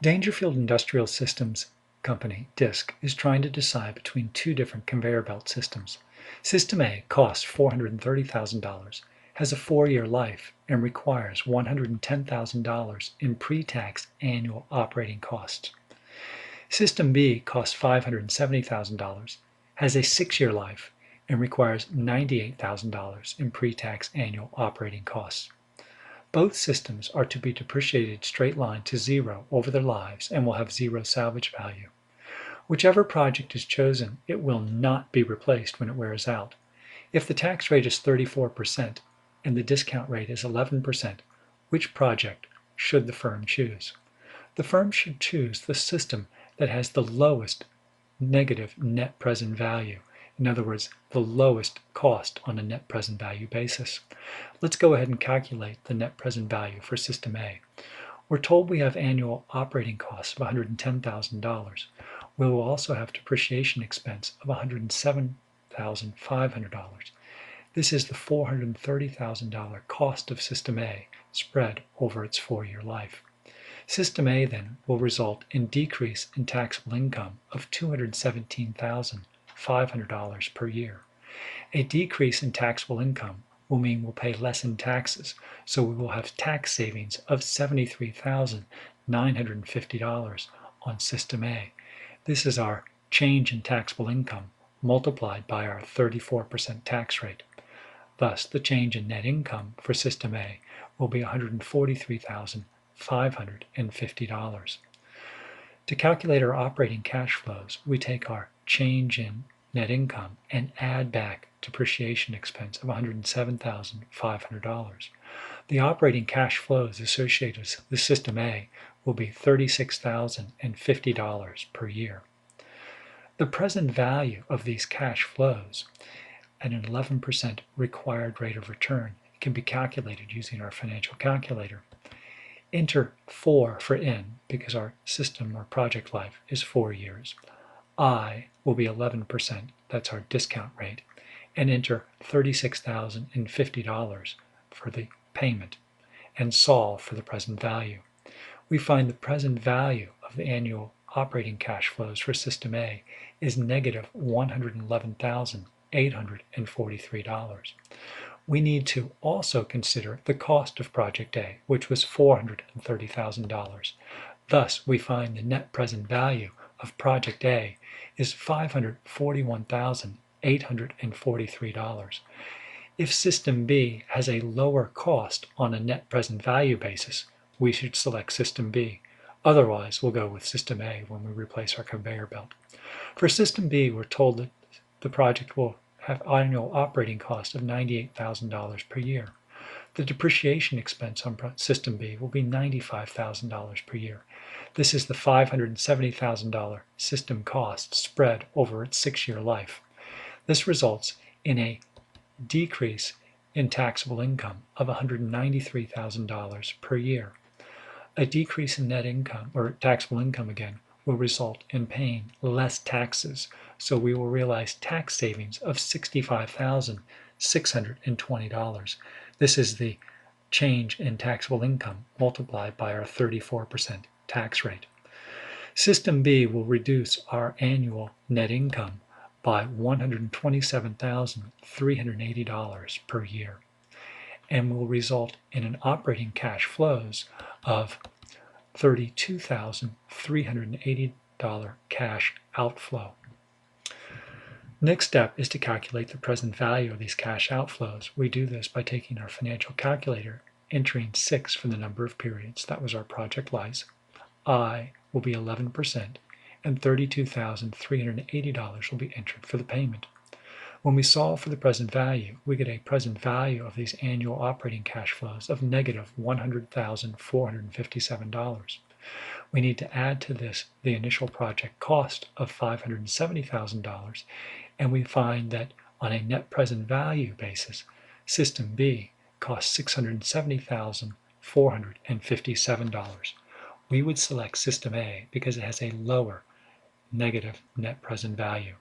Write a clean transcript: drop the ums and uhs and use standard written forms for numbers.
Dangerfield Industrial Systems Company, DISC, is trying to decide between two different conveyor belt systems. System A costs $430,000, has a 4-year life, and requires $110,000 in pre-tax annual operating costs. System B costs $570,000, has a 6-year life, and requires $98,000 in pre-tax annual operating costs. Both systems are to be depreciated straight line to zero over their lives and will have zero salvage value. Whichever project is chosen, it will not be replaced when it wears out. If the tax rate is 34% and the discount rate is 11%, which project should the firm choose? The firm should choose the system that has the lowest negative net present value. In other words, the lowest cost on a net present value basis. Let's go ahead and calculate the net present value for System A. We're told we have annual operating costs of $110,000. We will also have depreciation expense of $107,500. This is the $430,000 cost of System A spread over its 4-year life. System A then will result in decrease in taxable income of $217,500 per year. A decrease in taxable income will mean we'll pay less in taxes, so we will have tax savings of $73,950 on System A. This is our change in taxable income multiplied by our 34% tax rate. Thus, the change in net income for System A will be $143,550. To calculate our operating cash flows, we take our change in net income and add back depreciation expense of $107,500. The operating cash flows associated with System A will be $36,050 per year. The present value of these cash flows at an 11% required rate of return can be calculated using our financial calculator. Enter 4 for N because our system or project life is 4 years. I will be 11%, that's our discount rate, and enter $36,050 for the payment and solve for the present value. We find the present value of the annual operating cash flows for System A is negative $111,843. We need to also consider the cost of Project A, which was $430,000. Thus, we find the net present value of Project A is $541,843. If System B has a lower cost on a net present value basis, we should select System B. Otherwise, we'll go with System A when we replace our conveyor belt. For System B, we're told that the project will have annual operating cost of $98,000 per year. The depreciation expense on System B will be $95,000 per year. This is the $570,000 system cost spread over its 6-year life. This results in a decrease in taxable income of $193,000 per year. A decrease in net income, or taxable income again, will result in paying less taxes, so we will realize tax savings of $65,620. This is the change in taxable income multiplied by our 34% tax rate. System B will reduce our annual net income by $127,380 per year and will result in an operating cash flows of $32,380 cash outflow. Next step is to calculate the present value of these cash outflows. We do this by taking our financial calculator, entering 6 for the number of periods. That was our project life. I will be 11%, and $32,380 will be entered for the payment. When we solve for the present value, we get a present value of these annual operating cash flows of negative $100,457. We need to add to this the initial project cost of $570,000, and we find that on a net present value basis, System B costs $670,457. We would select System A because it has a lower negative net present value.